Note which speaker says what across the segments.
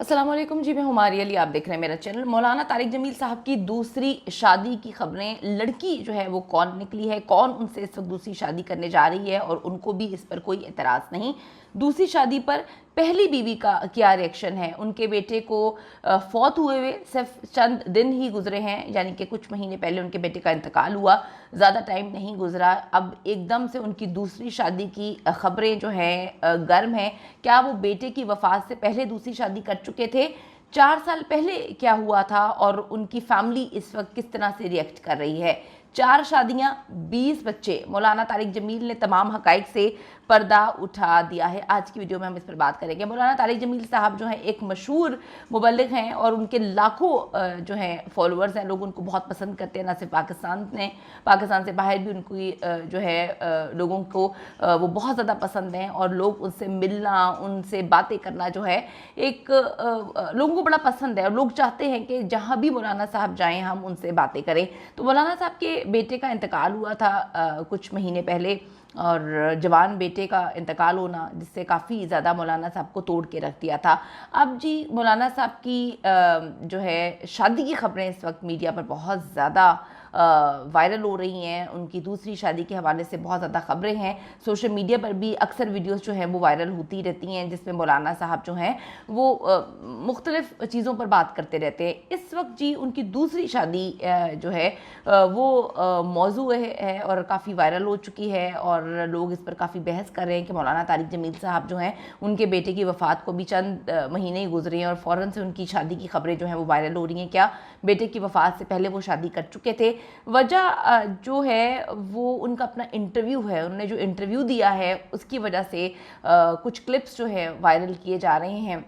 Speaker 1: अस्सलाम वालेकुम जी, मैं हुमारी अली, आप देख रहे हैं मेरा चैनल। मौलाना तारिक जमील साहब की दूसरी शादी की खबरें, लड़की जो है वो कौन निकली है, कौन उनसे इस वक्त दूसरी शादी करने जा रही है और उनको भी इस पर कोई एतराज़ नहीं। दूसरी शादी पर पहली बीवी का क्या रिएक्शन है? उनके बेटे को फौत हुए सिर्फ चंद दिन ही गुजरे हैं, यानी कि कुछ महीने पहले उनके बेटे का इंतकाल हुआ, ज़्यादा टाइम नहीं गुजरा। अब एकदम से उनकी दूसरी शादी की खबरें जो हैं गर्म हैं। क्या वो बेटे की वफ़ात से पहले दूसरी शादी कर चुके थे? 4 साल पहले क्या हुआ था और उनकी फैमिली इस वक्त किस तरह से रिएक्ट कर रही है? 4 शादियां, 20 बच्चे। मौलाना तारिक जमील ने तमाम हकाइक से पर्दा उठा दिया है। आज की वीडियो में हम इस पर बात करेंगे। मौलाना तारिक जमील साहब जो हैं एक मशहूर मुबल्लिग हैं और उनके लाखों जो हैं फॉलोअर्स हैं, लोग उनको बहुत पसंद करते हैं। ना सिर्फ पाकिस्तान से बाहर भी उनकी जो है लोगों को वो बहुत ज़्यादा पसंद हैं और लोग उनसे मिलना, उनसे बातें करना जो है एक लोगों को बड़ा पसंद है और लोग चाहते हैं कि जहाँ भी मौलाना साहब जाएं हम उनसे बातें करें। तो मौलाना साहब के बेटे का इंतकाल हुआ था कुछ महीने पहले, और जवान बेटे का इंतकाल होना जिससे काफ़ी ज़्यादा मौलाना साहब को तोड़ के रख दिया था। अब जी मौलाना साहब की जो है शादी की खबरें इस वक्त मीडिया पर बहुत ज़्यादा वायरल हो रही हैं। उनकी दूसरी शादी के हवाले से बहुत ज़्यादा खबरें हैं। सोशल मीडिया पर भी अक्सर वीडियोस जो हैं वो वायरल होती रहती हैं जिसमें मौलाना साहब जो हैं वो मुख्तलिफ़ चीज़ों पर बात करते रहते हैं। इस वक्त जी उनकी दूसरी शादी जो है वो मौजू है और काफ़ी वायरल हो चुकी है और लोग इस पर काफ़ी बहस कर रहे हैं कि मौलाना तारिक जमील साहब जो हैं उनके बेटे की वफ़ात को भी चंद महीने ही गुजरे हैं और फ़ौरन से उनकी शादी की खबरें जो हैं वो वायरल हो रही हैं। क्या बेटे की वफ़ात से पहले वो शादी कर चुके थे? वजह जो है वो उनका अपना इंटरव्यू है। उन्होंने जो इंटरव्यू दिया है उसकी वजह से कुछ क्लिप्स जो है वायरल किए जा रहे हैं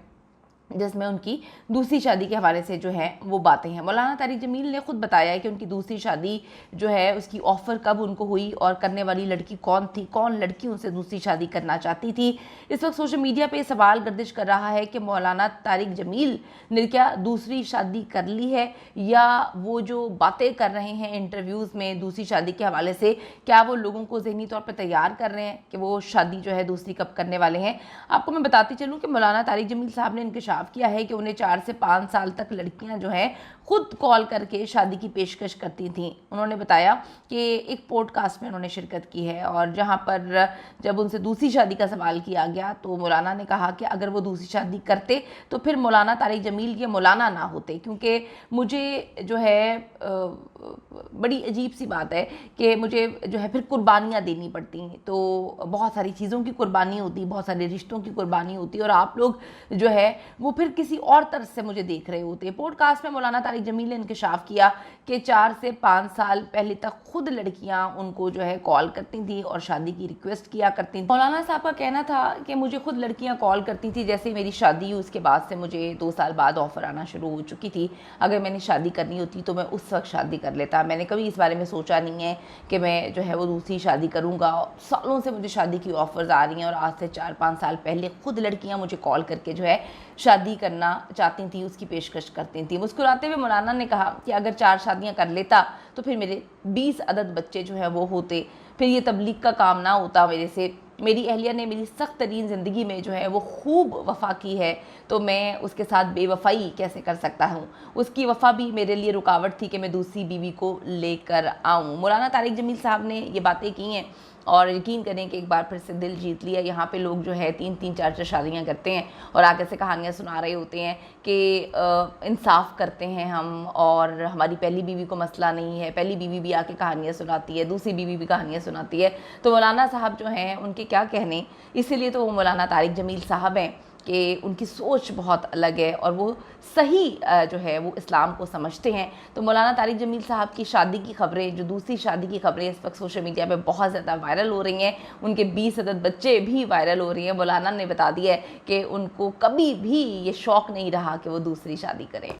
Speaker 1: जिसमें उनकी दूसरी शादी के हवाले से जो है वो बातें हैं। मौलाना तारिक जमील ने खुद बताया है कि उनकी दूसरी शादी जो है उसकी ऑफ़र कब उनको हुई और करने वाली लड़की कौन थी, कौन लड़की उनसे दूसरी शादी करना चाहती थी। इस वक्त सोशल मीडिया पे सवाल गर्दिश कर रहा है कि मौलाना तारिक जमील ने क्या दूसरी शादी कर ली है, या वो जो बातें कर रहे हैं इंटरव्यूज़ में दूसरी शादी के हवाले से, क्या वो लोगों को ज़हनी तौर पर तैयार कर रहे हैं कि वो शादी जो है दूसरी कब करने वाले हैं। आपको मैं बताती चलूँ कि मौलाना तारिक जमील साहब ने इंकशाफ किया है कि उन्हें 4 से 5 साल तक लड़कियां जो हैं खुद कॉल करके शादी की पेशकश करती थीं। उन्होंने बताया कि एक पॉडकास्ट में उन्होंने शिरकत की है और जहां पर जब उनसे दूसरी शादी का सवाल किया गया तो मौलाना ने कहा कि अगर वो दूसरी शादी करते तो फिर मौलाना तारिक जमील ये मौलाना ना होते, क्योंकि मुझे जो है बड़ी अजीब सी बात है कि मुझे जो है फिर कुर्बानियाँ देनी पड़ती हैं। तो बहुत सारी चीज़ों की कुर्बानी होती, बहुत सारे रिश्तों की कुर्बानी होती और आप लोग जो है वो फिर किसी और तरह से मुझे देख रहे होते। पॉडकास्ट में मौलाना तारिक जमील ने इंकशाफ किया कि 4 से 5 साल पहले तक खुद लड़कियां उनको जो है कॉल करती थी और शादी की रिक्वेस्ट किया करती थी। मौलाना साहब का कहना था कि मुझे खुद लड़कियां कॉल करती थी, जैसे मेरी शादी हुई उसके बाद से मुझे 2 साल बाद ऑफ़र आना शुरू हो चुकी थी। अगर मैंने शादी करनी होती तो मैं उस वक्त शादी कर लेता। मैंने कभी इस बारे में सोचा नहीं है कि मैं जो है वो दूसरी शादी करूँगा। सालों से मुझे शादी की ऑफ़र्स आ रही हैं और आज से 4-5 साल पहले खुद लड़कियाँ मुझे कॉल करके जो है शादी करना चाहती थी, उसकी पेशकश करती थी। मुस्कुराते हुए मौलाना ने कहा कि अगर 4 शादियां कर लेता तो फिर मेरे 20 अदद बच्चे जो हैं वो होते, फिर ये तबलीग का काम ना होता मेरे से। मेरी अहलिया ने मेरी सख्त तरीन ज़िंदगी में जो है वो खूब वफ़ा की है, तो मैं उसके साथ बेवफ़ाई कैसे कर सकता हूँ। उसकी वफ़ा भी मेरे लिए रुकावट थी कि मैं दूसरी बीवी को लेकर आऊँ। मौलाना तारिक जमील साहब ने ये बातें की हैं और यकीन करें कि एक बार फिर से दिल जीत लिया। यहाँ पे लोग जो है 3-3 4-4 शादियाँ करते हैं और आगे से कहानियाँ सुना रहे होते हैं कि इंसाफ करते हैं हम और हमारी पहली बीवी को मसला नहीं है। पहली बीवी भी आके कहानियाँ सुनाती है, दूसरी बीवी भी कहानियाँ सुनाती है। तो मौलाना साहब जो हैं उनके क्या कहने, इसीलिए तो वो मौलाना तारिक जमील साहब हैं कि उनकी सोच बहुत अलग है और वो सही जो है वो इस्लाम को समझते हैं। तो मौलाना तारिक जमील साहब की शादी की खबरें, जो दूसरी शादी की खबरें इस वक्त सोशल मीडिया पे बहुत ज़्यादा वायरल हो रही हैं, उनके 20 अदद बच्चे भी वायरल हो रही हैं। मौलाना ने बता दिया है कि उनको कभी भी ये शौक़ नहीं रहा कि वो दूसरी शादी करें।